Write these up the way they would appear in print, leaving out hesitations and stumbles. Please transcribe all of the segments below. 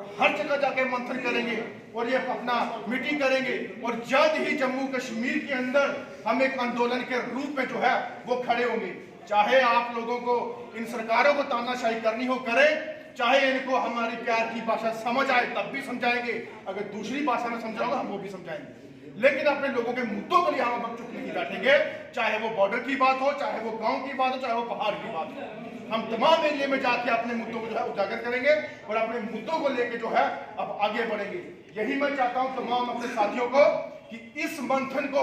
और हर जगह जाके मंथन करेंगे और ये अपना मीटिंग करेंगे और जल्द ही जम्मू कश्मीर के अंदर हम एक आंदोलन के रूप में जो है वो खड़े होंगे। चाहे आप लोगों को इन सरकारों को तानाशाही करनी हो करें, चाहे इनको हमारी प्यार की भाषा समझ आए तब भी समझाएंगे, अगर दूसरी भाषा में समझाओगे हम वो भी समझाएंगे, लेकिन अपने लोगों के मुद्दों के लिए हम चुप नहीं बैठेंगे। चाहे वो बॉर्डर की बात हो, चाहे वो गांव की बात हो, चाहे वो पहाड़ की बात हो, हम तमाम एरिया में जाके अपने मुद्दों को जो है उजागर करेंगे और अपने मुद्दों को लेके जो है अब आगे बढ़ेंगे। यही मैं चाहता हूं तमाम अपने साथियों को कि इस मंथन को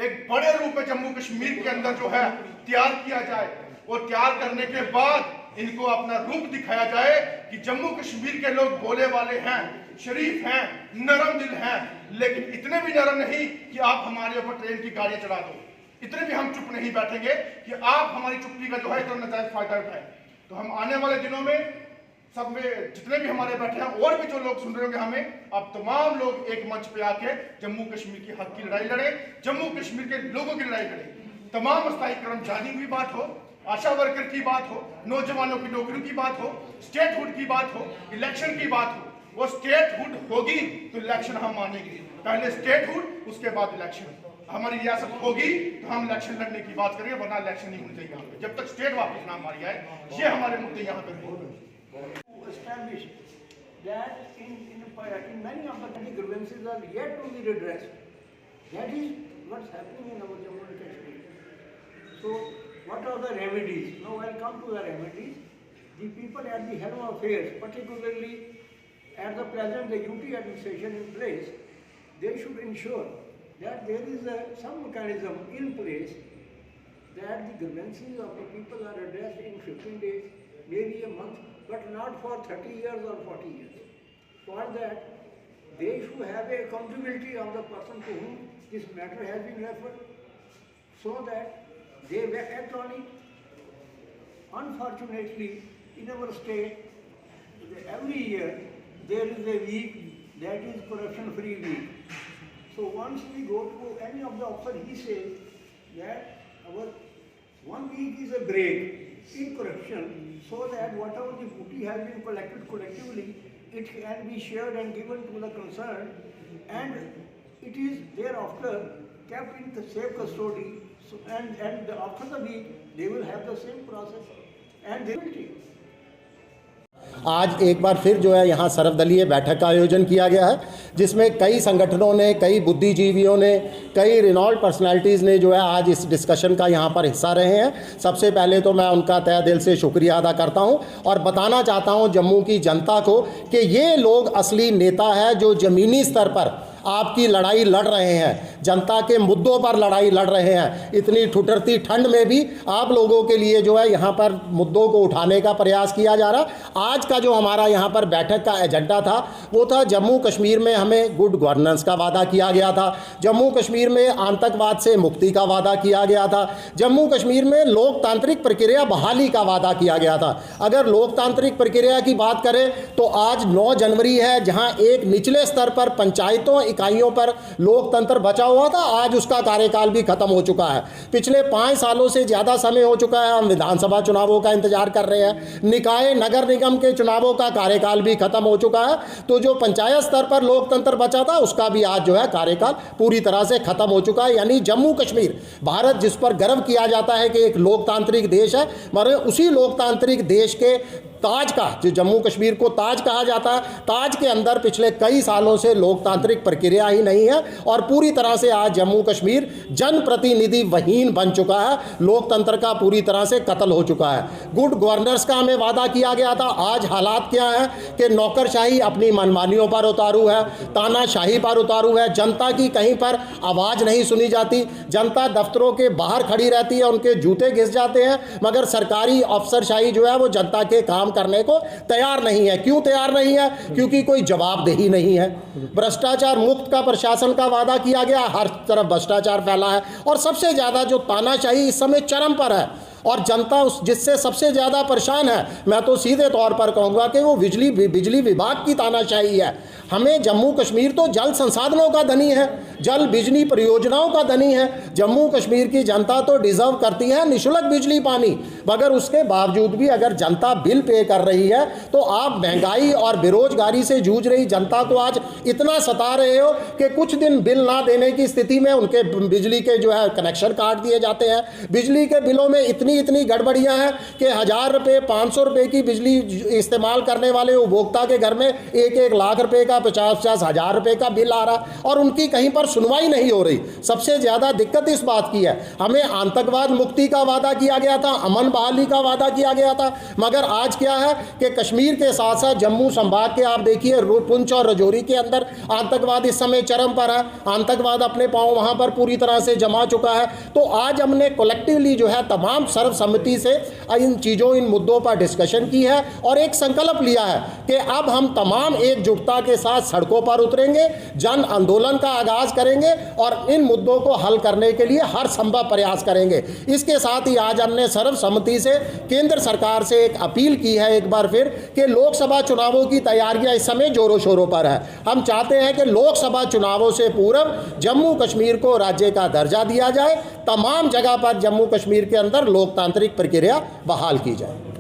एक बड़े रूप में जम्मू कश्मीर के अंदर जो है तैयार किया जाए और तैयार करने के बाद इनको अपना रूप दिखाया जाए कि जम्मू कश्मीर के लोग बोले वाले हैं, शरीफ हैं, नरम दिल हैं, लेकिन इतने भी नरम नहीं कि आप हमारे ऊपर ट्रेन की गाड़ियां चढ़ा दो। इतने भी हम चुप नहीं बैठेंगे कि आप हमारी चुप्पी का जो है इतना नजायज फायदा उठाए। तो हम आने वाले दिनों में सब में जितने भी हमारे बैठे हैं और भी जो लोग सुन रहे होंगे हमें, अब तमाम लोग एक मंच पे आके जम्मू कश्मीर की हक की लड़ाई लड़े, जम्मू कश्मीर के लोगों की लड़ाई लड़े। तमाम अस्थायी कर्मचारियों की बात हो, आशा वर्कर की बात हो, नौजवानों की नौकरियों की बात हो, स्टेटहुड की बात हो, इलेक्शन की बात हो, वो स्टेटहुड होगी तो इलेक्शन हम मानेंगे। पहले स्टेटहुड उसके बाद इलेक्शन। हमारी रियासत होगी तो हम इलेक्शन लड़ने की बात करेंगे, वरना इलेक्शन नहीं होनी चाहिए यहाँ पे जब तक स्टेट वापस ना हमारी आए। ये हमारे मुद्दे यहाँ पे establish that in many of the grievances are yet to be redressed. That is what's happening in our Jammu and Kashmir. So, what are the remedies? Now I'll come to the remedies. The people at the helm of affairs, particularly at the present the UT administration in place, they should ensure that there is some mechanism in place that the grievances of the people are addressed in 15 days, maybe a month, but not for 30 years or 40 years. For that, they should have a accountability of the person to whom this matter has been referred, so that they will act on it. Unfortunately, in our state, every year there is a week that is corruption-free week. So once we go to any of the officer, he says that our 1 week is a break in corruption, so that whatever the booty has been collected collectively, it can be shared and given to the concerned, and it is thereafter kept in the safe custody. So, and after the week, they will have the same process and they will take. आज एक बार फिर जो है यहाँ सर्वदलीय बैठक का आयोजन किया गया है, जिसमें कई संगठनों ने, कई बुद्धिजीवियों ने, कई रिनॉल्ड पर्सनालिटीज़ ने जो है आज इस डिस्कशन का यहाँ पर हिस्सा रहे हैं। सबसे पहले तो मैं उनका तहे दिल से शुक्रिया अदा करता हूँ और बताना चाहता हूँ जम्मू की जनता को कि ये लोग असली नेता है जो ज़मीनी स्तर पर आपकी लड़ाई लड़ रहे हैं, जनता के मुद्दों पर लड़ाई लड़ रहे हैं। इतनी ठुठरती ठंड में भी आप लोगों के लिए जो है यहाँ पर मुद्दों को उठाने का प्रयास किया जा रहा। आज का जो हमारा यहाँ पर बैठक का एजेंडा था वो था जम्मू कश्मीर में हमें गुड गवर्नेंस का वादा किया गया था, जम्मू कश्मीर में आतंकवाद से मुक्ति का वादा किया गया था, जम्मू कश्मीर में लोकतांत्रिक प्रक्रिया बहाली का वादा किया गया था। अगर लोकतांत्रिक प्रक्रिया की बात करें तो आज 9 जनवरी है, जहाँ एक निचले स्तर पर पंचायतों इकाइयों पर लोकतंत्र बचा हुआ था, आज उसका कार्यकाल भी खत्म हो चुका है। पिछले 5 सालों से ज़्यादा समय हो चुका है, हम विधानसभा चुनावों का इंतजार कर रहे हैं, निकाय नगर निगम के चुनावों का कार्यकाल भी खत्म हो चुका है। तो जो पंचायत स्तर पर लोकतंत्र बचा था उसका भी आज जो है कार्यकाल पूरी तरह से खत्म हो चुका है। यानी जम्मू कश्मीर, भारत जिस पर गर्व किया जाता है कि एक लोकतांत्रिक देश है, मगर उसी लोकतांत्रिक देश के ताज का, जो जम्मू कश्मीर को ताज कहा जाता है, ताज के अंदर पिछले कई सालों से लोकतांत्रिक प्रक्रिया ही नहीं है और पूरी तरह से आज जम्मू कश्मीर जनप्रतिनिधि वहीन बन चुका है, लोकतंत्र का पूरी तरह से कत्ल हो चुका है। गुड गवर्नेंस का हमें वादा किया गया था, आज हालात क्या है कि नौकरशाही अपनी मनमानियों पर उतारू है, तानाशाही पर उतारू है, जनता की कहीं पर आवाज़ नहीं सुनी जाती, जनता दफ्तरों के बाहर खड़ी रहती है, उनके जूते घिस जाते हैं, मगर सरकारी अफसरशाही जो है वो जनता के काम करने को तैयार नहीं है। क्यों तैयार नहीं है? क्योंकि कोई जवाबदेही नहीं है। भ्रष्टाचार मुक्त का प्रशासन का वादा किया गया, हर तरफ भ्रष्टाचार फैला है और सबसे ज़्यादा जो तानाशाही इस समय चरम पर है और जनता उस जिससे सबसे ज़्यादा परेशान है, मैं तो सीधे तौर पर कहूँगा कि वो बिजली विभाग की तानाशाही है। हमें जम्मू कश्मीर तो जल संसाधनों का धनी है, जल बिजली परियोजनाओं का धनी है। जम्मू कश्मीर की जनता तो डिजर्व करती है निःशुल्क बिजली पानी, मगर उसके बावजूद भी अगर जनता बिल पे कर रही है तो आप महंगाई और बेरोजगारी से जूझ रही जनता को आज इतना सता रहे हो कि कुछ दिन बिल ना देने की स्थिति में उनके बिजली के जो है कनेक्शन काट दिए जाते हैं। बिजली के बिलों में इतनी इतनी गड़बड़ियां हैं कि 1000 रुपये 500 रुपये की बिजली इस्तेमाल करने वाले उपभोक्ता के घर में 1-1 लाख रुपए का 50-50 हज़ार रुपए का बिल आ रहा और उनकी कहीं पर सुनवाई नहीं हो रही। सबसे ज़्यादा दिक्कत इस बात की है, हमें आतंकवाद मुक्ति का वादा किया गया था, अमन बहाली का वादा किया गया था, मगर आज क्या है कि कश्मीर के साथ साथ जम्मू संभाग के आप देखिए पुंछ और राजौरी के अंदर आतंकवाद इस समय चरम पर है। आतंकवाद अपने पांव वहां पर पूरी तरह से जमा चुका है। तो आज हमने कलेक्टिवली जो है तमाम सर्वसम्मति से इन चीज़ों इन मुद्दों पर डिस्कशन की है और एक संकल्प लिया है कि अब हम तमाम एकजुटता के साथ सड़कों पर उतरेंगे, जन आंदोलन का आगाज करेंगे और इन मुद्दों को हल करने के लिए हर संभव प्रयास करेंगे। इसके साथ ही आज हमने सर्वसम्मति से केंद्र सरकार से एक अपील की है एक बार फिर कि लोकसभा चुनावों की तैयारियां इस समय जोरों शोरों पर है। हम चाहते हैं कि लोकसभा चुनावों से पूर्व जम्मू कश्मीर को राज्य का दर्जा दिया जाए, तमाम जगह पर जम्मू कश्मीर के अंदर लोकतांत्रिक प्रक्रिया बहाल की जाए।